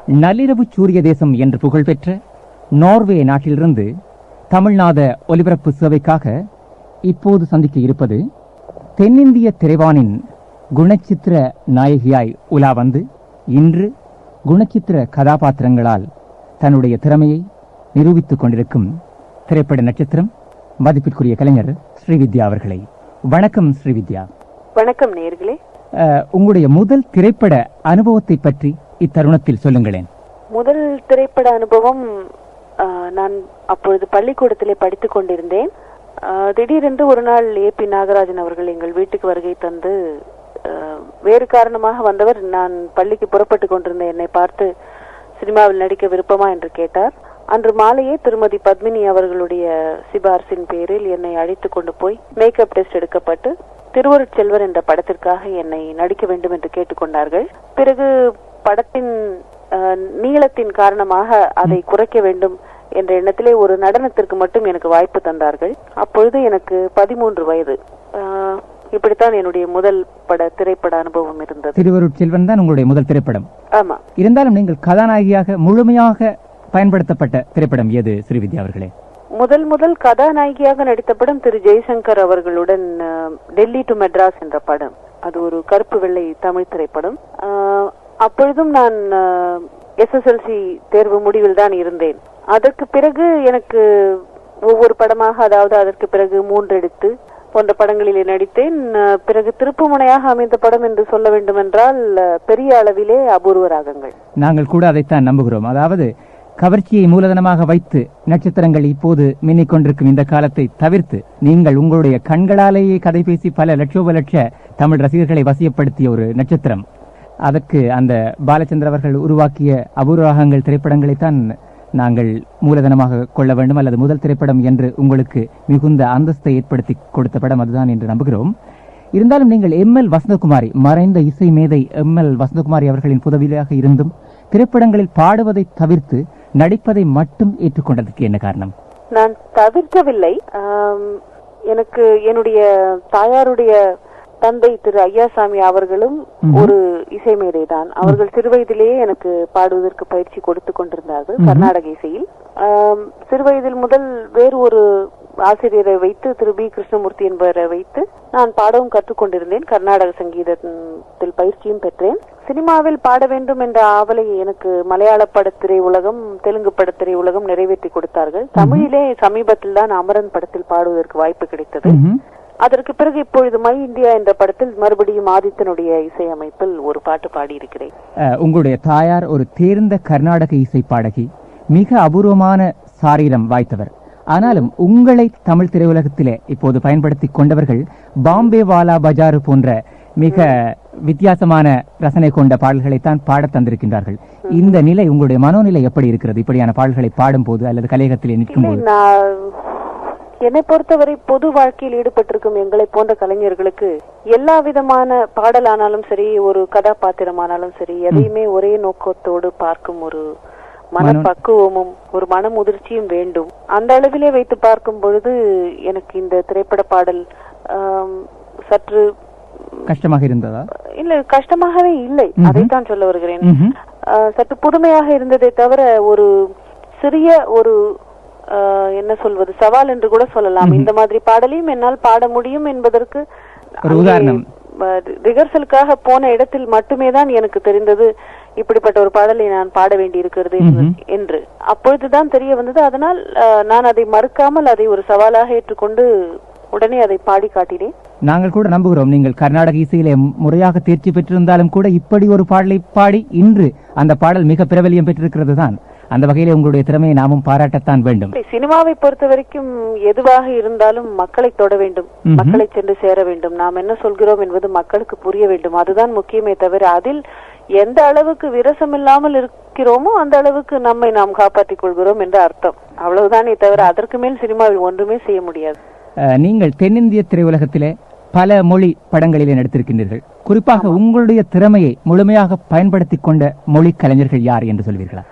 நள்ளிரவு சூரிய தேசம் என்று புகழ்பெற்ற நார்வே நாட்டிலிருந்து தமிழ்நாத ஒலிபரப்பு சேவைக்காக இப்போது சந்திக்க இருப்பது தென்னிந்திய திரைவானின் குணச்சித்திர நாயகியாய் உலா வந்து இன்று குணச்சித்திர கதாபாத்திரங்களால் தன்னுடைய திறமையை நிரூபித்துக் கொண்டிருக்கும் திரைப்பட நட்சத்திரம் மதிப்பிற்குரிய கலைஞர் ஸ்ரீவித்யா அவர்களை. வணக்கம் ஸ்ரீவித்யா. வணக்கம் நேயர்களே. உங்களுடைய முதல் திரைப்பட அனுபவத்தை பற்றி இத்தருணத்தில் சொல்லுங்களேன். முதல் திரைப்பட அனுபவம், நான் அப்பொழுது பள்ளிக்கூடத்திலே படித்துக் கொண்டிருந்தேன். திடீரென்று ஒரு நாள் ஏபி நாகராஜன் அவர்கள் எங்கள் வீட்டுக்கு வருகை தந்து, வேறு காரணமாக வந்தவர் நான் பள்ளிக்கு புறப்பட்டு கொண்டிருந்த என்னை பார்த்து சினிமாவில் நடிக்க விருப்பமா என்று கேட்டார். அன்று மாலையே திருமதி பத்மினி அவர்களுடைய சிபார்சின் பேரில் என்னை அழைத்து கொண்டு போய் மேக்கப் டெஸ்ட் எடுக்கப்பட்டு திருவருட்செல்வர் என்ற படத்திற்காக என்னை நடிக்க வேண்டும் என்று கேட்டுக்கொண்டார்கள். பிறகு படத்தின் நீளத்தின் காரணமாக அதை குறைக்க வேண்டும் என்ற எண்ணத்திலே ஒரு நடனத்திற்கு மட்டும் எனக்கு வாய்ப்பு தந்தார்கள். அப்பொழுது எனக்கு 13 வயது. இப்படித்தான் என்னுடைய முதல் திரைப்பட அனுபவம் இருந்தது. திருவருட்செல்வன் தான் உங்களுடைய முதல் திரைப்படம்? ஆமா. இருந்தாலும் நீங்கள் கதாநாயகியாக முழுமையாக பயன்படுத்தப்பட்ட திரைப்படம் எது ஸ்ரீவித்யா அவர்களே? முதல் கதாநாயகியாக நடித்த படம் திரு ஜெய்சங்கர் அவர்களுடன் டெல்லி டு மெட்ராஸ் என்ற படம். அது ஒரு கருப்பு வெள்ளை தமிழ் திரைப்படம். அப்பொழுதும் நான் SSLC தேர்வு முடிவில் தான் இருந்தேன். அதற்கு பிறகு எனக்கு ஒவ்வொரு படமாக, அதாவது அதற்கு பிறகு 3 எடுத்து போன்ற படங்களிலே நடித்தேன். பிறகு திருப்புமுனையாக அமைந்த படம் என்று சொல்ல வேண்டும் என்றால் பெரிய அளவிலே அபூர்வ ராகங்கள். நாங்கள் கூட அதைத்தான் நம்புகிறோம். அதாவது கவர்ச்சியை மூலதனமாக வைத்து நட்சத்திரங்கள் இப்போது மின்னிக் கொண்டிருக்கும் இந்த காலத்தை தவிர்த்து நீங்கள் உங்களுடைய கண்களாலேயே கதை பேசி பல லட்சோப லட்ச தமிழ் ரசிகர்களை வசியப்படுத்திய ஒரு நட்சத்திரம். அதற்கு அந்த பாலச்சந்திர அவர்கள் உருவாக்கிய அபூர்வராகங்கள் திரைப்படங்களைத்தான் நாங்கள் மூலதனமாக கொள்ள வேண்டும், அல்லது முதல் திரைப்படம் என்று உங்களுக்கு மிகுந்த அந்தஸ்தை ஏற்படுத்தி கொடுத்த படம் அதுதான் என்று நம்புகிறோம். இருந்தாலும் நீங்கள் ML வசந்தகுமாரி, மறைந்த இசை மேதை ML வசந்தகுமாரி அவர்களின் புதவியாக இருந்தும் திரைப்படங்களில் பாடுவதை தவிர்த்து நடிப்பதை மட்டும் ஏற்றுக்கொண்டதற்கு என்ன காரணம்? நான் தவிர்க்கவில்லை. எனக்கு என்னுடைய தாயாருடைய தந்தை திரு ஐயாசாமி அவர்களும் ஒரு இசை மேதை தான். அவர்கள் சிறுவயதிலேயே எனக்கு பாடுவதற்கு பயிற்சி கொடுத்து கொண்டிருந்தார்கள் கர்நாடக இசையில். சிறுவயதில் முதல் வேறு ஒரு ஆசிரியரை வைத்து, திரு B கிருஷ்ணமூர்த்தி என்பவரை வைத்து நான் பாடவும் கற்றுக்கொண்டிருந்தேன். கர்நாடக சங்கீதத்தில் பயிற்சியும் பெற்றேன். சினிமாவில் பாட வேண்டும் என்ற ஆவலை எனக்கு மலையாள படத்திரை உலகம், தெலுங்கு படத்திரை உலகம் நிறைவேற்றி கொடுத்தார்கள். தமிழிலே சமீபத்தில் தான் அமரன் படத்தில் பாடுவதற்கு வாய்ப்பு கிடைத்தது. அதற்கு பிறகு இப்பொழுது மை இந்தியா என்ற படத்தில் மறுபடியும் ஆதித்தனுடைய இசையமைப்பில் ஒரு பாட்டு பாடியிருக்கிறேன். உங்களுடைய தாயார் ஒரு தேர்ந்த கர்நாடக இசை பாடகி, மிக அபூர்வமான சாரீரம் வாய்த்தவர். ஆனாலும் உங்களை தமிழ் திரையுலகத்திலே இப்போது பயன்படுத்தி கொண்டவர்கள் பாம்பே வாலா பஜாரு போன்ற மிக வித்தியாசமான ரசனை கொண்ட பாடல்களைத்தான் பாடத் தந்திருக்கின்றார்கள். இந்த நிலை, உங்களுடைய மனோநிலை எப்படி இருக்கிறது இப்படியான பாடல்களை பாடும் போது அல்லது கலையகத்திலே நிற்கும் போது? என்னை பொறுத்தவரை பொது வாழ்க்கையில் ஈடுபட்டிருக்கும் எங்களை போன்ற கலைஞர்களுக்கு எல்லா விதமான பாடலானாலும் சரி, ஒரு கதாபாத்திரமானாலும் சரி, எதையுமே ஒரே நோக்கத்தோடு பார்க்கும் ஒரு மனப்பக்குவமும் ஒரு மன முதிர்ச்சியும் வேண்டும். அந்த அளவிலே வைத்து பார்க்கும் பொழுது எனக்கு இந்த திரைப்பட பாடல் சற்று கஷ்டமாக இருந்ததா? இல்ல, கஷ்டமாகவே இல்லை, அதைத்தான் சொல்ல வருகிறேன். சற்று புதுமையாக இருந்ததை தவிர ஒரு சிறிய ஒரு என்ன சொல்வது, சவால் என்று கூட சொல்லலாம். இந்த மாதிரி பாடலையும் என்னால் பாட முடியும் என்பதற்கு ரிஹர்சலுக்காக போன இடத்தில் மட்டுமே தான் எனக்கு தெரிந்தது இப்படிப்பட்ட ஒரு பாடலை நான் பாட வேண்டி இருக்கிறது என்று. அப்பொழுதுதான் தெரிய வந்தது. அதனால் நான் அதை மறுக்காமல் அதை ஒரு சவாலாக ஏற்றுக்கொண்டு உடனே அதை பாடி காட்டினேன். நாங்கள் கூட நம்புகிறோம், நீங்கள் கர்நாடக இசையிலே முறையாக தேர்ச்சி பெற்றிருந்தாலும் கூட இப்படி ஒரு பாடலை பாடி இன்று அந்த பாடல் மிக பிரபலியம் பெற்றிருக்கிறது தான். அந்த வகையிலே உங்களுடைய திறமையை நாமும் பாராட்டத்தான் வேண்டும். சினிமாவை பொறுத்த வரைக்கும் எதுவாக இருந்தாலும் மக்களை தொட வேண்டும், மக்களை சென்று சேர வேண்டும். நாம் என்ன சொல்கிறோம் என்பது மக்களுக்கு புரிய வேண்டும். அதுதான் முக்கியமே தவிர அதில் எந்த அளவுக்கு விரசம் இல்லாமல் இருக்கிறோமோ அந்த அளவுக்கு நம்மை நாம் காப்பாற்றிக் கொள்கிறோம் என்ற அர்த்தம். அவ்வளவுதானே தவிர அதற்கு மேல் சினிமாவில் ஒன்றுமே செய்ய முடியாது. நீங்கள் தென்னிந்திய திரையுலகத்திலே பல மொழி படங்களிலே நடித்திருக்கின்றீர்கள். குறிப்பாக உங்களுடைய திறமையை முழுமையாக பயன்படுத்திக் கொண்ட மொழி கலைஞர்கள் யார் என்று சொல்வீர்களா?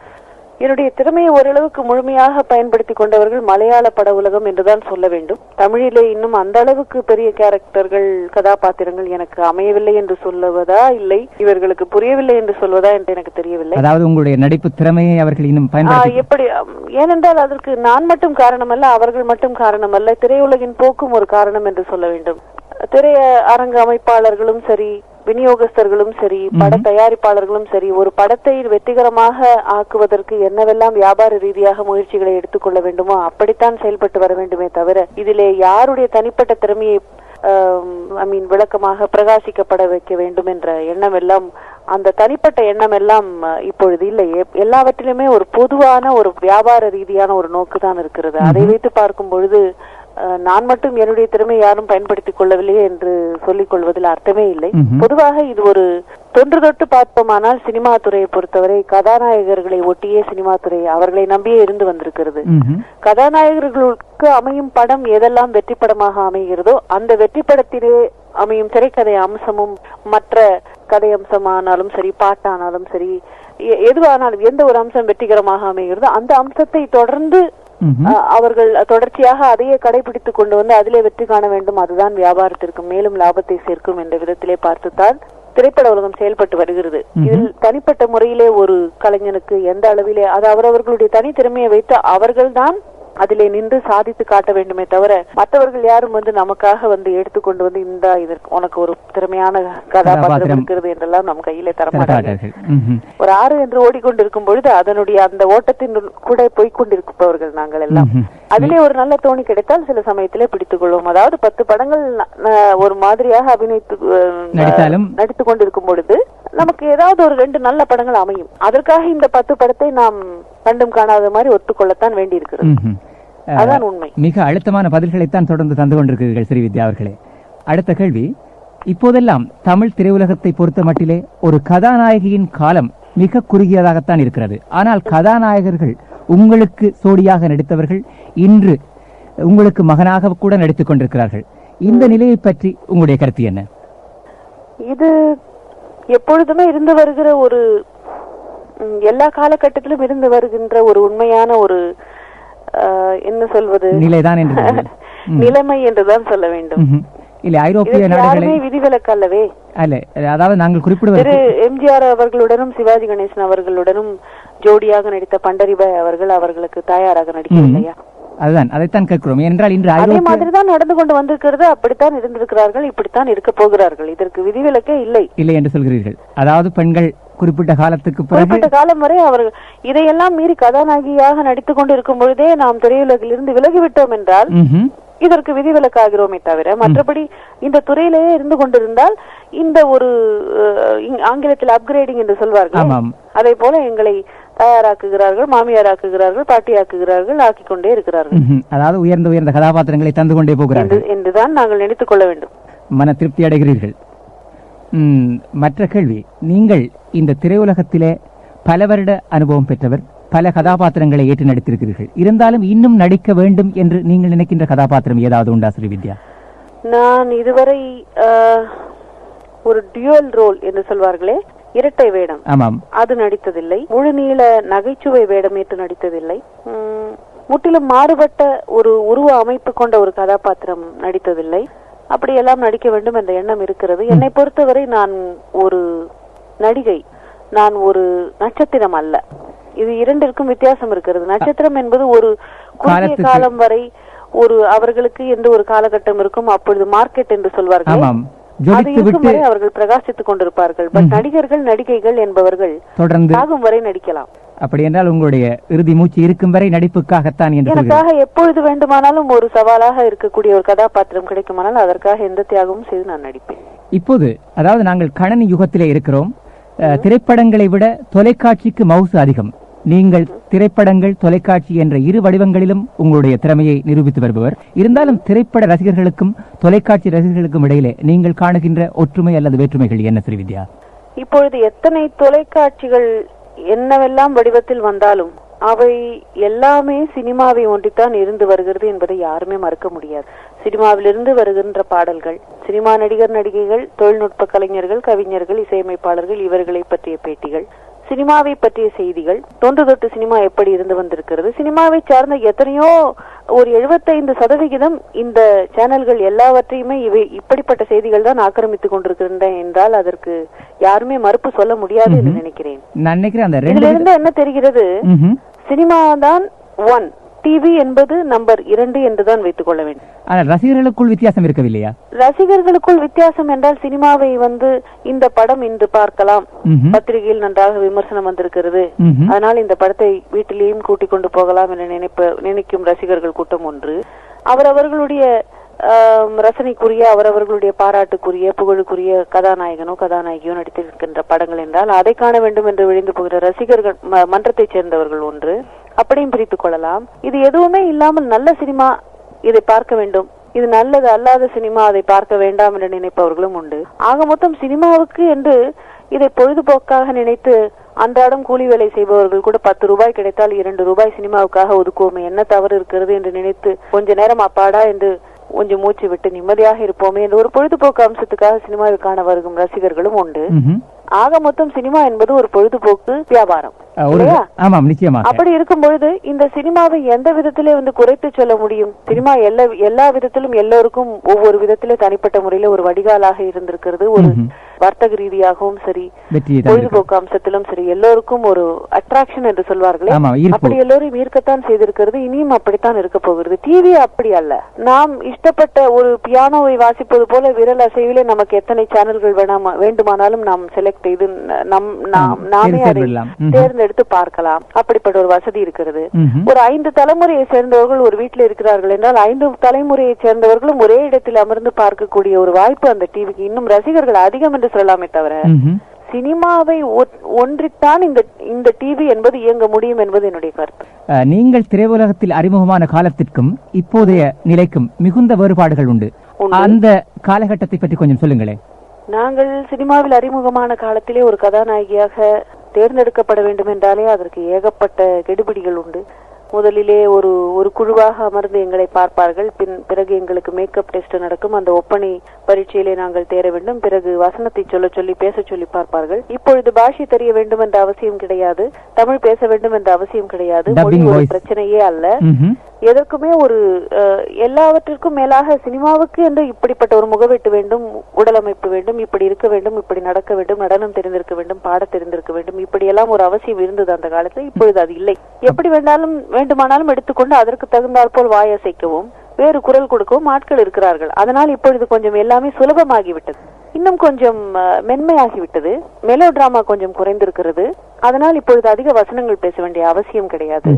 என்னுடைய திறமையை ஓரளவுக்கு முழுமையாக பயன்படுத்தி கொண்டவர்கள் மலையாள பட உலகம் என்றுதான் சொல்ல வேண்டும். தமிழிலே இன்னும் அந்த அளவுக்கு பெரிய கேரக்டர்கள், கதாபாத்திரங்கள் எனக்கு அமையவில்லை என்று சொல்லுவதா, இல்லை இவர்களுக்கு புரியவில்லை என்று சொல்வதா என்று எனக்கு தெரியவில்லை. அதாவது உங்களுடைய நடிப்பு திறமையை அவர்கள் இன்னும் எப்படி, ஏனென்றால் அதற்கு நான் மட்டும் காரணமல்ல, அவர்கள் மட்டும் காரணமல்ல, திரையுலகின் போக்கும் ஒரு காரணம் என்று சொல்ல வேண்டும். திரை அரங்கு அமைப்பாளர்களும் சரி, விநியோகஸ்தர்களும் சரி, பட தயாரிப்பாளர்களும் சரி, ஒரு படத்தை வெற்றிகரமாக ஆக்குவதற்கு என்னவெல்லாம் வியாபார ரீதியாக முயற்சிகளை எடுத்துக்கொள்ள வேண்டுமோ அப்படித்தான் செயல்பட்டு வர வேண்டுமே தவிர இதிலே யாருடைய தனிப்பட்ட திறமையை விளக்கமாக பிரகாசிக்கப்பட வைக்க வேண்டும் என்ற எண்ணம் எல்லாம், அந்த தனிப்பட்ட எண்ணம் எல்லாம் இப்பொழுது இல்லை. எல்லாவற்றிலுமே ஒரு பொதுவான ஒரு வியாபார ரீதியான ஒரு நோக்கு தான் இருக்கிறது. அதை வைத்து பார்க்கும் பொழுது நான் மட்டும் என்னுடைய திறமை யாரும் பயன்படுத்திக் கொள்ளவில்லையே என்று சொல்லிக் கொள்வதில் அர்த்தமே இல்லை. பொதுவாக இது ஒரு தொன்று தொட்டு பார்ப்போமானால் சினிமா துறையை பொறுத்தவரை கதாநாயகர்களை ஒட்டியே சினிமா துறை அவர்களை நம்பியே இருந்து வந்திருக்கிறது. கதாநாயகர்களுக்கு அமையும் படம் எதெல்லாம் வெற்றி படமாக அமைகிறதோ அந்த வெற்றி படத்திலே அமையும் திரைக்கதை அம்சமும் மற்ற கதை அம்சமானாலும் சரி, பாட்டானாலும் சரி, எதுவானாலும் எந்த ஒரு அம்சம் வெற்றிகரமாக அமைகிறதோ அந்த அம்சத்தை தொடர்ந்து அவர்கள் தொடர்ச்சியாக அதையே கடைபிடித்துக் கொண்டு வந்து அதிலே வெற்றி காண வேண்டும். அதுதான் வியாபாரத்திற்கு மேலும் லாபத்தை சேர்க்கும் என்ற விதத்திலே பார்த்துத்தான் திரைப்பட உலகம் செயல்பட்டு வருகிறது. இதில் தனிப்பட்ட முறையிலே ஒரு கலைஞனுக்கு எந்த அளவிலே அது அவரவர்களுடைய தனித்திறமையை வைத்து அவர்கள்தான் அதிலே நின்று சாதித்து காட்ட வேண்டுமே தவிர மற்றவர்கள் யாரும் நமக்காக எடுத்துக்கொண்டு இந்த இதற்கு உனக்கு ஒரு திறமையான கதாபாத்திரம் இருக்கிறது என்றெல்லாம் நம் கையிலே தரமாட்டார்கள். ஒரு ஆறு என்று ஓடிக்கொண்டிருக்கும் பொழுது அதனுடைய அந்த ஓட்டத்தின் கூட போய்கொண்டிருப்பவர்கள் நாங்கள் எல்லாம். அதிலே ஒரு நல்ல தோணி கிடைத்தால் சில சமயத்திலே பிடித்துக் கொள்வோம். அதாவது 10 படங்கள் ஒரு மாதிரியாக நடித்துக் கொண்டிருக்கும் பொழுது நமக்கு ஏதாவது ஒரு 2 நல்ல படங்கள் அமையும். அதற்காக இந்த 10 படத்தை நாம் கண்டும் காணாத மாதிரி ஒத்துக்கொள்ளத்தான் வேண்டி இருக்கிறது. அதான் உண்மை. மிக அழுத்தமான பதில்களைத்தான் தொடர்ந்து தந்து கொண்டிருக்கிறீர்கள் ஸ்ரீவித்யா அவர்களே. அடுத்த கேள்வி, இப்போதெல்லாம் தமிழ் திரையுலகத்தை பொறுத்த மட்டிலே ஒரு கதாநாயகியின் காலம் மிக குறுகியதாகத்தான் இருக்கிறது. ஆனால் கதாநாயகர்கள் உங்களுக்கு சோடியாக நடித்தவர்கள் இன்று உங்களுக்கு மகனாக கூட நடித்துக் கொண்டிருக்கிறார்கள். இந்த நிலையை பற்றி உங்களுடைய கருத்து என்ன? இது எப்பொழுதுமே இருந்து வருகிற ஒரு, எல்லா காலகட்டத்திலும் இருந்து வருகின்ற ஒரு உண்மையான ஒரு என்ன சொல்வது, நிலைதான் நிலைமை என்றுதான் சொல்ல வேண்டும். இல்ல ஐரோப்பிய நாடுகளே விதிவிலக்கு அல்லவே. அல்ல, அதாவது நாங்கள் குறிப்பிடுவது எம்ஜிஆர் அவர்களுடனும் சிவாஜி கணேசன் அவர்களுடனும் ஜோடியாக நடித்த பண்டரிபாய் அவர்களுக்கு தாயாராக நடிக்கவில்லையா? அதுதான், அதைத்தான் கேட்கிறோம். என்றால் இன்று அதே மாதிரிதான் நடந்து கொண்டு வந்திருக்கிறது. அப்படித்தான் இருந்திருக்கிறார்கள், இப்படித்தான் இருக்க போகிறார்கள். இதற்கு விதிவிலக்கே இல்லை என்று சொல்கிறீர்கள். அதாவது பெண்கள் குறிப்பிட்ட காலத்துக்கு குறிப்பிட்ட காலம் வரை அவர்கள் இதையெல்லாம் மீறி கதாநாயகியாக நடித்துக் கொண்டு இருக்கும் பொழுதே நாம் திரையுலகில் இருந்து விலகிவிட்டோம் என்றால் இதற்கு விதிவிலக்காகிறோமே தவிர மற்றபடி இந்த துறையிலேயே இருந்து கொண்டிருந்தால் இந்த ஒரு ஆங்கிலத்தில் அப்கிரேடிங் என்று சொல்வார்கள், அதே போல எங்களை தயாராக்குகிறார்கள், மாமியாராக்குகிறார்கள், பாட்டியாக்குகிறார்கள், ஆக்கிக் கொண்டே இருக்கிறார்கள். அதாவது உயர்ந்த கதாபாத்திரங்களை தந்து கொண்டே போகிறார்கள் என்றுதான் நாங்கள் நினைத்துக் கொள்ள வேண்டும். மன திருப்தி அடைகிறீர்கள். மற்ற கேள்வி, நீங்கள் இந்த திரையுலகத்திலே பல வருட அனுபவம் பெற்றவர், பல கதாபாத்திரங்களை ஏற்று நடித்திருக்கிறீர்கள். இருந்தாலும் இன்னும் நடிக்க வேண்டும் என்று நீங்கள் நினைக்கின்ற கதாபாத்திரம் ஏதாவது உண்டா ஸ்ரீவித்யா? நான் இதுவரை ஒரு டியூவல் ரோல் என்று சொல்வார்களே, இரட்டை வேடம், அது நடித்ததில்லை. முழு நீள நகைச்சுவை வேடம் ஏற்று நடித்ததில்லை. முற்றிலும் மாறுபட்ட ஒரு உருவ அமைப்பு கொண்ட ஒரு கதாபாத்திரம் நடித்ததில்லை. அப்படியெல்லாம் நடிக்க வேண்டும் என்ற எண்ணம் இருக்கிறது. என்னை பொறுத்தவரை நான் ஒரு நடிகை, நான் ஒரு நட்சத்திரம் அல்ல. இது இரண்டிற்கும் வித்தியாசம் இருக்கிறது. நட்சத்திரம் என்பது ஒரு குறுகிய காலம் வரை ஒரு அவர்களுக்கு எந்த ஒரு காலகட்டம் இருக்கும், அப்பொழுது மார்க்கெட் என்று சொல்வார்கள், அது இருக்கும் வரை அவர்கள் பிரகாசித்துக் கொண்டிருப்பார்கள். பட் நடிகர்கள், நடிகைகள் என்பவர்கள் தொடர்ந்து ஆகும் வரை நடிக்கலாம். அப்படி என்றால் உங்களுடைய இறுதி மூச்சு இருக்கும் வரை நடிப்புக்காகத்தான் என்று எனக்காக எப்பொழுது வேண்டுமானாலும் ஒரு சவாலாக இருக்கக்கூடிய ஒரு கதாபாத்திரம் கிடைக்குமானால் அதற்காக எந்த தியாகமும் செய்து நான் நடிப்பேன். இப்போது அதாவது நாங்கள் கணனி யுகத்திலே இருக்கிறோம். திரைப்படங்களை விட தொலைக்காட்சிக்கு மவுசு அதிகம். நீங்கள் திரைப்படங்கள், தொலைக்காட்சி என்ற இரு வடிவங்களிலும் உங்களுடைய திறமையை நிரூபித்து வருபவர். இருந்தாலும் திரைப்பட ரசிகர்களுக்கும் தொலைக்காட்சி ரசிகர்களுக்கும் இடையிலே நீங்கள் காணுகின்ற ஒற்றுமை அல்லது வேற்றுமைகள் என்ன ஸ்ரீவித்யா? இப்பொழுது எத்தனை தொலைக்காட்சிகள் என்னவெல்லாம் வடிவத்தில் வந்தாலும் அவை எல்லாமே சினிமாவை ஒன்றித்தான் இருந்து வருகிறது என்பதை யாருமே மறுக்க முடியாது. சினிமாவிலிருந்து வருகின்ற பாடல்கள், சினிமா நடிகர் நடிகைகள், தொழில்நுட்ப கலைஞர்கள், கவிஞர்கள், இசையமைப்பாளர்கள், இவர்களை பற்றிய பேட்டிகள், சினிமாவை பற்றிய செய்திகள், தொன்று தொட்டு சினிமா எப்படி இருந்து வந்திருக்கிறது, சினிமாவை சார்ந்த எத்தனையோ ஒரு 75% இந்த சேனல்கள் எல்லாவற்றையுமே இப்படிப்பட்ட செய்திகள் தான் ஆக்கிரமித்துக் கொண்டிருக்கின்றன என்றால் அதற்கு யாருமே மறுப்பு சொல்ல முடியாது என்று நினைக்கிறேன். இதுல இருந்து என்ன தெரிகிறது, சினிமா தான் 1, டிவி என்பது நம்பர் 2 என்றுதான் வைத்துக் கொள்ள வேண்டும். ஆனால் ரசிகர்களுக்குள் வித்தியாசம் இருக்கவில்லையா? ரசிகர்களுக்குள் வித்தியாசம் என்றால் சினிமாவை இந்த படம் இன்று பார்க்கலாம், பத்திரிகையில் நன்றாக விமர்சனம் வந்திருக்கிறது, அதனால் இந்த படத்தை வீட்டிலேயும் கூட்டிக் கொண்டு போகலாம் என நினைக்கும் ரசிகர்கள் கூட்டம் ஒன்று. அவரவர்களுடைய ரசனைக்குரிய, அவரவர்களுடைய பாராட்டுக்குரிய, புகழுக்குரிய கதாநாயகனோ கதாநாயகியோ நடித்திருக்கின்ற படங்கள் என்றால் அதை காண வேண்டும் என்று விழுந்து போகிற ரசிகர்கள் மன்றத்தை சேர்ந்தவர்கள் ஒன்று. அப்படியும் பிரித்துக் கொள்ளலாம். இது எதுவுமே இல்லாமல் நல்ல சினிமா இதை பார்க்க வேண்டும், இது நல்லது அல்லாத சினிமா அதை பார்க்க வேண்டாம் என்று நினைப்பவர்களும் உண்டு. ஆக மொத்தம் சினிமாவுக்கு என்று இதை பொழுதுபோக்காக நினைத்து அன்றாடம் கூலி வேலை செய்பவர்கள் கூட 10 ரூபாய் கிடைத்தால் 2 ரூபாய் சினிமாவுக்காக ஒதுக்குவோமே, என்ன தவறு இருக்கிறது என்று நினைத்து கொஞ்ச நேரம் அப்பாடா என்று கொஞ்சம் மூச்சு விட்டு நிம்மதியாக இருப்போமே என்று ஒரு பொழுதுபோக்கு அம்சத்துக்காக சினிமாவை காண வருகும் ரசிகர்களும் உண்டு. ஆக மொத்தம் சினிமா என்பது ஒரு பொழுதுபோக்கு வியாபாரம். அப்படி இருக்கும் பொழுது இந்த சினிமாவை எந்த விதத்திலே குறைத்து சொல்ல முடியும்? சினிமா எல்லா விதத்திலும் எல்லோருக்கும் ஒவ்வொரு விதத்திலே தனிப்பட்ட முறையில ஒரு வடிகாலாக இருந்திருக்கிறது. ஒரு வர்த்தக ரீதியாகவும் சரி, பொழுதுபோக்கு அம்சத்திலும் சரி, எல்லோருக்கும் ஒரு அட்ராக்ஷன் என்று சொல்வார்களே, அப்படி எல்லோரும் ஈர்க்கத்தான் செய்திருக்கிறது. இனியும் அப்படித்தான் இருக்க போகிறது. டிவி அப்படி அல்ல. நாம் இஷ்டப்பட்ட ஒரு பியானோவை வாசிப்பது போல விரல் அசைவிலே நமக்கு எத்தனை சேனல்கள் வேண்டுமானாலும் நாம் செலக்ட் செய்து நாமே அதை தேர்ந்தெடுத்து பார்க்கலாம். அப்படிப்பட்ட ஒரு வசதி இருக்கிறது. ஒரு 5 தலைமுறையை சேர்ந்தவர்கள் ஒரு வீட்டில் இருக்கிறார்கள் என்றால் 5 தலைமுறையை சேர்ந்தவர்களும் ஒரே இடத்தில் அமர்ந்து பார்க்கக்கூடிய ஒரு வாய்ப்பு அந்த டிவிக்கு. இன்னும் ரசிகர்கள் அதிகம் என்று சொல்லலாமே தவிர சினிமாவை ஒன்றித்தான் இந்த டிவி என்பது இயங்க முடியும் என்பது என்னுடைய கருத்து. நீங்கள் திரையுலகத்தில் அறிமுகமான காலத்திற்கும் இப்போதைய நிலைக்கும் மிகுந்த வேறுபாடுகள் உண்டு. அந்த காலகட்டத்தை பற்றி கொஞ்சம் சொல்லுங்களேன். நாங்கள் சினிமாவில் அறிமுகமான காலத்திலே ஒரு கதாநாயகியாக தேர்ந்தெடுக்கப்பட வேண்டும் என்றாலே அதற்கு ஏகப்பட்ட கெடுபிடிகள் உண்டு. முதலிலே ஒரு குழுவாக அமர்ந்து எங்களை பார்ப்பார்கள். பிறகு எங்களுக்கு மேக்கப் டெஸ்ட் நடக்கும். அந்த ஒப்பனை பரீட்சையிலே நாங்கள் தேர வேண்டும். பிறகு வசனத்தை சொல்லி பேச சொல்லி பார்ப்பார்கள். இப்பொழுது பாஷை தெரிய வேண்டும் என்ற அவசியம் கிடையாது, தமிழ் பேச வேண்டும் என்ற அவசியம் கிடையாது. மொழி ஒரு பிரச்சனையே அல்ல. எதற்குமே எல்லாவற்றிற்கும் மேலாக சினிமாவுக்கு என்று இப்படிப்பட்ட ஒரு முகவெட்டு வேண்டும், உடலமைப்பு வேண்டும், இப்படி இருக்க வேண்டும், இப்படி நடக்க வேண்டும், நடனம் தெரிந்திருக்க வேண்டும், பாட தெரிந்திருக்க வேண்டும், இப்படி எல்லாம் ஒரு அவசியம் இருந்தது அந்த காலத்தில். இப்பொழுது அது இல்லை. எப்படி வேண்டுமானாலும் எடுத்துக்கொண்டு அதற்கு தகுந்தால் போல் வாயசைக்கவும் வேறு குரல் கொடுக்கவும் ஆட்கள் இருக்கிறார்கள். அதனால் இப்பொழுது கொஞ்சம் எல்லாமே சுலபமாகிவிட்டது, இன்னும் கொஞ்சம் மென்மையாகிவிட்டது. மெலோ டிராமா கொஞ்சம் குறைந்திருக்கிறது. அதனால் இப்பொழுது அதிக வசனங்கள் பேச வேண்டிய அவசியம் கிடையாது.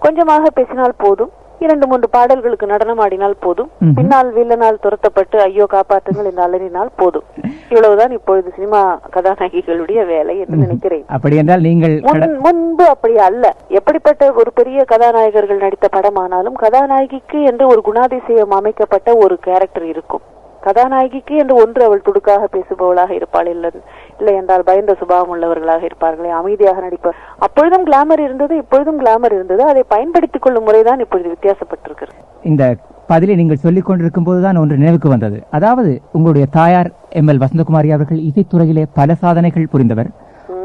கொஞ்சமாக பேசினால் போதும், 2-3 பாடல்களுக்கு நடனம் ஆடினால் போதும், பின்னால் வில்லனால் துரத்தப்பட்டு ஐயோ காப்பாற்றுங்கள் என்று அலறினால் போதும். இவ்வளவுதான் இப்பொழுது சினிமா கதாநாயகிகளுடைய வேலை என்று நினைக்கிறேன். அப்படி என்றால் நீங்கள் முன்பு அப்படி அல்ல. எப்படிப்பட்ட ஒரு பெரிய கதாநாயகர்கள் நடித்த படமானாலும் கதாநாயகிக்கு என்று ஒரு குணாதிசயம் அமைக்கப்பட்ட ஒரு கேரக்டர் இருக்கும். கதாநாயகிக்கு என்று ஒன்று அவள் துடுக்காக பேசுபவளாக இருப்பாள், இல்லை என்றால் பயந்த சுபாவம் உள்ளவர்களாக இருப்பார்களே, அமைதியாக நடிப்பார். அப்பொழுதும் கிளாமர் இருந்தது, இப்பொழுதும் கிளாமர் இருந்தது. அதை பயன்படுத்திக் கொள்ளும் முறைதான் இப்பொழுது வித்தியாசப்பட்டிருக்கிறது. இந்த பதிலை நீங்கள் சொல்லிக் கொண்டிருக்கும் போதுதான் ஒன்று நினைவுக்கு வந்தது. அதாவது உங்களுடைய தாயார் ML வசந்தகுமாரி அவர்கள் இசைத்துறையிலே பல சாதனைகள் புரிந்தவர்.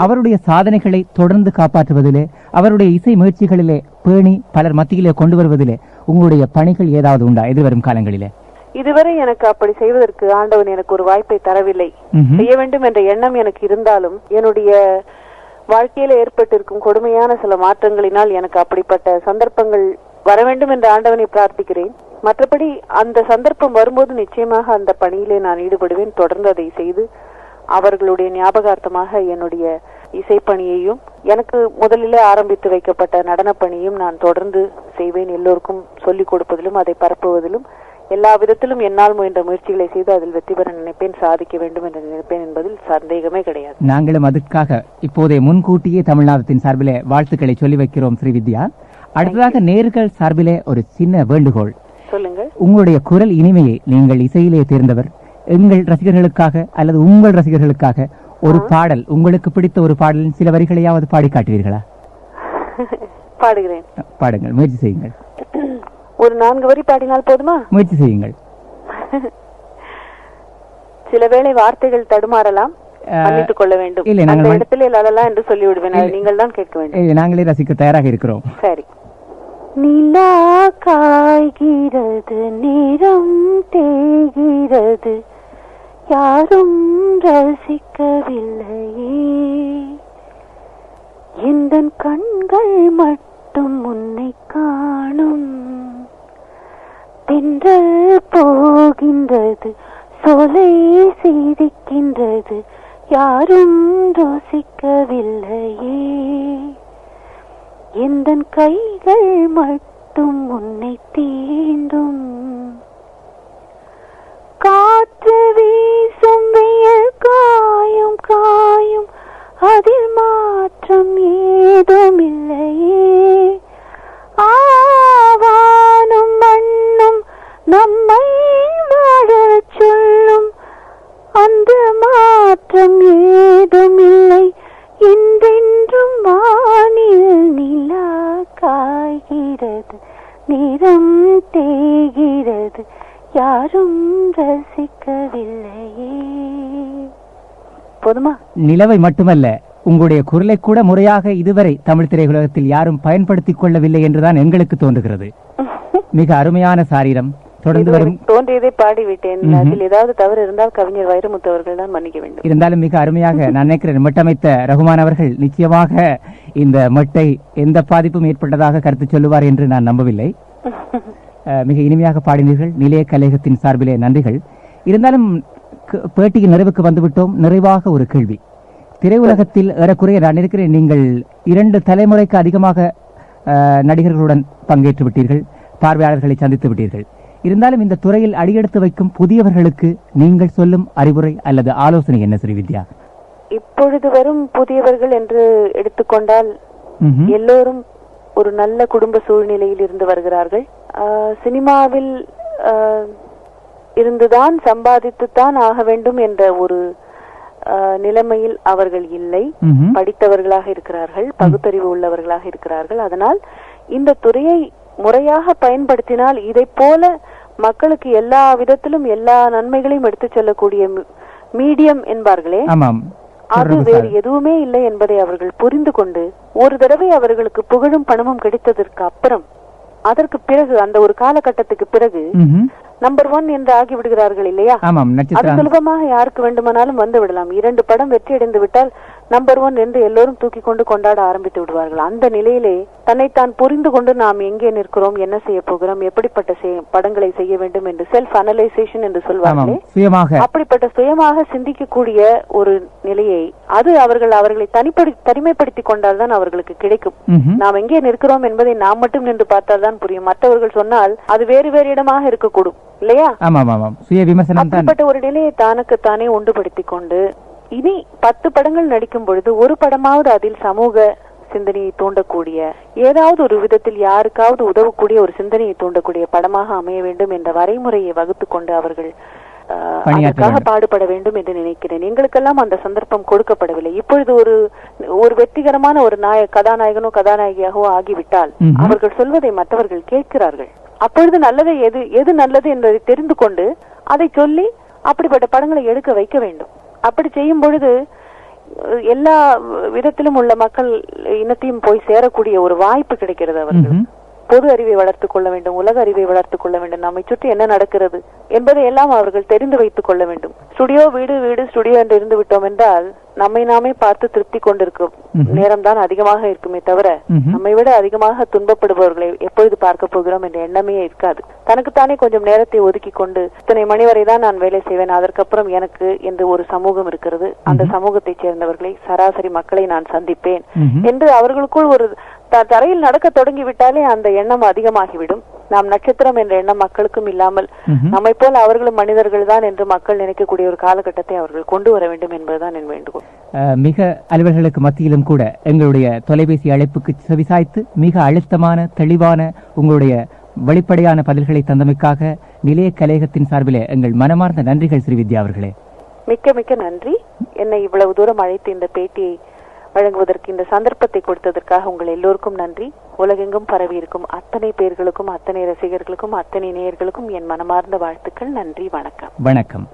அவருடைய சாதனைகளை தொடர்ந்து காப்பாற்றுவதிலே, அவருடைய இசை முயற்சிகளிலே பேணி பலர் மத்தியிலே கொண்டு வருவதிலே உங்களுடைய பணிகள் ஏதாவது உண்டா எதிர்வரும் காலங்களிலே? இதுவரை எனக்கு அப்படி செய்வதற்கு ஆண்டவன் எனக்கு ஒரு வாய்ப்பை தரவில்லை. செய்ய வேண்டும் என்ற எண்ணம் எனக்கு இருந்தாலும் என்னுடைய வாழ்க்கையில ஏற்பட்டிருக்கும் கொடுமையான சில மாற்றங்களினால் எனக்கு அப்படிப்பட்ட சந்தர்ப்பங்கள் வர வேண்டும் என்று ஆண்டவனை பிரார்த்திக்கிறேன். மற்றபடி அந்த சந்தர்ப்பம் வரும்போது நிச்சயமாக அந்த பணியிலே நான் ஈடுபடுவேன். தொடர்ந்து அதை செய்து அவர்களுடைய ஞாபகார்த்தமாக என்னுடைய இசைப்பணியையும் எனக்கு முதலிலே ஆரம்பித்து வைக்கப்பட்ட நடன பணியும் நான் தொடர்ந்து செய்வேன். எல்லோருக்கும் சொல்லிக் கொடுப்பதிலும் அதை பரப்புவதிலும் எல்லா விதத்திலும் என்னால் முயன்ற முயற்சிகளை செய்து அதில் வெற்றி பெற நினைப்பேன், சாதிக்க வேண்டும் என்று நினைப்பேன் என்பதில் சந்தேகமே கிடையாது. நாங்களும் அதற்காக இப்போதைய முன்கூட்டியே தமிழ்நாட்டின் சார்பிலே வாழ்த்துக்களை சொல்லி வைக்கிறோம் ஸ்ரீவித்யா. அடுத்ததாக நேர்கள் சார்பிலே ஒரு சின்ன வேண்டுகோள். சொல்லுங்கள். உங்களுடைய குரல் இனிமையை நீங்கள் இசையிலே தேர்ந்தவர், எங்கள் ரசிகர்களுக்காக அல்லது உங்கள் ரசிகர்களுக்காக ஒரு பாடல், உங்களுக்கு பிடித்த ஒரு பாடலின் சில வரிகளையாவது பாடி காட்டுவீர்களா? பாடுகிறேன். பாடுங்கள், முயற்சி செய்யுங்கள். ஒரு 4 வரி பாடினால் போதுமா? முயற்சி செய்யுங்கள். சில வேளை வார்த்தைகள் தடுமாறலாம், மன்னித்துக் கொள்ள வேண்டும். இல்லை, அந்த இடத்துல லலலா என்று சொல்லிவிடுவேன். நீங்கள் தான் கேட்க வேண்டும். நாங்களே ரசிக்க தயாராக இருக்கிறோம். சரி. நிலா காய்கிறது, நிறம் தேய்கிறது, யாரும் ரசிக்கவில்லையே, எந்தன் கண்கள் மட்டும் உன்னை காணும், தென்றல் போகின்றது, சோலை சிரிக்கின்றது, யாரும் ருசிக்கவில்லையே, எந்தன் கைகள் மட்டும் உன்னை தீண்டும், காற்று வீசும் வெயில் காயும் காயும், அதில் மாற்றம் ஏதுமில்லையே, ஆவானும் மண்ணும் நம்மை வாழச் சொல்லும், அந்த மாற்றம் ஏதுமில்லை, என்றென்றும் வானில் நிலா காய்கிறது, நிறம் தேய்கிறது, யாரும் ரசிக்கவில்லையே. போதுமா? நிலவை மட்டுமல்ல, உங்களுடைய குரலை கூட முறையாக இதுவரை தமிழ் திரையுலகத்தில் யாரும் பயன்படுத்திக் கொள்ளவில்லை என்றுதான் எங்களுக்கு தோன்றுகிறது. மிக அருமையான சாரீரம். தொடர்ந்து வரும் தோன்றியதை பாடிவிட்டேன். அதில் ஏதாவது தவறு இருந்தால் கவிஞர் வைரமுத்து அவர்கள் தான் மன்னிக்க வேண்டும். இருந்தாலும் மிக அருமையாக நான் நினைக்கிறேன். மெட்டமைத்த ரகுமான் அவர்கள் நிச்சயமாக இந்த மெட்டை எந்த பாதிப்பும் ஏற்பட்டதாக கருத்து சொல்லுவார் என்று நான் நம்பவில்லை. மிக இனிமையாக பாடினீர்கள். நிலைய கலையகத்தின் சார்பிலே நன்றிகள். இருந்தாலும் பேட்டியின் நிறைவுக்கு வந்துவிட்டோம். நிறைவாக ஒரு கேள்வி. திரையுலகத்தில் ஏறக்குறைய நான் இருக்கிறேன், நீங்கள் 2 தலைமுறைக்கு அதிகமாக நடிகர்களுடன் பங்கேற்று விட்டீர்கள், பார்வையாளர்களை சந்தித்து விட்டீர்கள். இருந்தாலும் இந்த துறையில் அடியெடுத்து வைக்கும் புதியவர்களுக்கு நீங்கள் சொல்லும் அறிவுரை அல்லது ஆலோசனை என்ன ஸ்ரீவித்யா? இப்பொழுது வரும் புதியவர்கள் என்று எடுத்துக்கொண்டால் எல்லோரும் ஒரு நல்ல குடும்ப சூழ்நிலையில் இருந்து வருகிறார்கள். சினிமாவில் இருந்துதான் சம்பாதித்துத்தான் ஆக வேண்டும் என்ற ஒரு நிலைமையில் அவர்கள் இல்லை. படித்தவர்களாக இருக்கிறார்கள், பகுத்தறிவு உள்ளவர்களாக இருக்கிறார்கள். அதனால் இந்த துறையை முறையாக பயன்படுத்தினால் இதை போல மக்களுக்கு எல்லா விதத்திலும் எல்லா நன்மைகளையும் எடுத்து செல்லக்கூடிய மீடியம் என்பார்களே, அது வேறு எதுவுமே இல்லை என்பதை அவர்கள் புரிந்து கொண்டு ஒரு தடவை அவர்களுக்கு புகழும் பணமும் கிடைத்ததற்கு அப்புறம் அதற்கு பிறகு அந்த ஒரு காலகட்டத்துக்கு பிறகு நம்பர் 1 என்று ஆகிவிடுகிறார்கள் இல்லையா? அது சுலபமாக யாருக்கு வேண்டுமானாலும் வந்து விடலாம். 2 படம் வெற்றி அடைந்து விட்டால் நம்பர் 1 என்று எல்லோரும் தூக்கி கொண்டு கொண்டாட ஆரம்பித்து விடுவார்கள். அந்த நிலையிலே தன்னைத்தான் புரிந்து கொண்டு நாம் எங்கே நிற்கிறோம், என்ன செய்ய போகிறோம், எப்படிப்பட்ட படங்களை செய்ய வேண்டும் என்று செல்ஃப் அனலைசேஷன் என்று சொல்வார்களே, அப்படிப்பட்ட சுயமாக சிந்திக்கக்கூடிய ஒரு நிலையை அது அவர்களை தனிமைப்படுத்திக் கொண்டால் தான் அவர்களுக்கு கிடைக்கும். நாம் எங்கே நிற்கிறோம் என்பதை நாம் மட்டும் நின்று பார்த்தால் தான் புரியும். மற்றவர்கள் சொன்னால் அது வேறு வேறு இடமாக இருக்கக்கூடும் இல்லையா? அப்படிப்பட்ட ஒரு நிலையை தானே உண்டுபடுத்திக் கொண்டு இனி 10 படங்கள் நடிக்கும் பொழுது ஒரு படமாவது அதில் சமூக சிந்தனையை தூண்டக்கூடிய, ஏதாவது ஒரு விதத்தில் யாருக்காவது உதவக்கூடிய ஒரு சிந்தனையை தூண்டக்கூடிய படமாக அமைய வேண்டும் என்ற வரைமுறையை வகுத்துக் கொண்டு அவர்கள் அதற்காக பாடுபட வேண்டும் என்று நினைக்கிறேன். எங்களுக்கெல்லாம் அந்த சந்தர்ப்பம் கொடுக்கப்படவில்லை. இப்பொழுது ஒரு வெற்றிகரமான ஒரு கதாநாயகனோ கதாநாயகியாகவோ ஆகிவிட்டால் அவர்கள் சொல்வதை மற்றவர்கள் கேட்கிறார்கள். அப்பொழுது நல்லதை எது நல்லது என்பதை தெரிந்து கொண்டு அதை சொல்லி அப்படிப்பட்ட படங்களை எடுக்க வைக்க வேண்டும். அப்படி செய்யும் பொழுது எல்லா விதத்திலும் உள்ள மக்கள் இனத்தையும் போய் சேரக்கூடிய ஒரு வாய்ப்பு கிடைக்கிறது. அவர்கள் பொது அறிவை வளர்த்துக் கொள்ள வேண்டும், உலக அறிவை வளர்த்துக் கொள்ள வேண்டும், நம்மை சுற்றி என்ன நடக்கிறது என்பதை எல்லாம் அவர்கள் தெரிந்து வைத்துக் கொள்ள வேண்டும். ஸ்டுடியோ வீடு ஸ்டுடியோ என்று இருந்து விட்டோம் என்றால் நம்மை நாமே பார்த்து திருப்தி கொண்டிருக்கும் நேரம் தான் அதிகமாக இருக்குமே தவிர நம்மை விட அதிகமாக துன்பப்படுபவர்களை எப்பொழுது பார்க்க போகிறோம் என்ற எண்ணமே இருக்காது. தனக்குத்தானே கொஞ்சம் நேரத்தை ஒதுக்கி கொண்டு இத்தனை மணி வரை தான் நான் வேலை செய்வேன், அதற்கப்புறம் எனக்கு என்று ஒரு சமூகம் இருக்கிறது, அந்த சமூகத்தை சேர்ந்தவர்களை சராசரி மக்களை நான் சந்திப்பேன் என்று அவர்களுக்குள் ஒரு தரையில் நடக்க தொடங்கி விட்டாலே அந்த எண்ணம் அதிகமாகிவிடும். நாம் நட்சத்திரம் என்ற எண்ணம் மக்களுக்கும் இல்லாமல் நம்மை போல் அவர்களும் மனிதர்கள் தான் என்று மக்கள் நினைக்கக்கூடிய ஒரு காலகட்டத்தை அவர்கள் கொண்டு வர வேண்டும் என்பதுதான் என் வேண்டுகோள். மிக அலுவலர்களுக்கு மத்தியிலும் கூட எங்களுடைய தொலைபேசி அழைப்புக்கு செவிசாய்த்து மிக அழுத்தமான தெளிவான உங்களுடைய வெளிப்படையான பதில்களை தந்தமைக்காக நிலைய கலையகத்தின் சார்பிலே எங்கள் மனமார்ந்த நன்றிகள் ஸ்ரீவித்யா அவர்களே. மிக்க மிக்க நன்றி. என்னை இவ்வளவு தூரம் அழைத்து இந்த பேட்டியை வழங்குவதற்கு இந்த சந்தர்ப்பத்தை கொடுத்ததற்காக உங்கள் எல்லோருக்கும் நன்றி. உலகெங்கும் பரவி இருக்கும் அத்தனை பேர்களுக்கும், அத்தனை ரசிகர்களுக்கும், அத்தனை நேயர்களுக்கும் என் மனமார்ந்த வாழ்த்துக்கள். நன்றி. வணக்கம். வணக்கம்.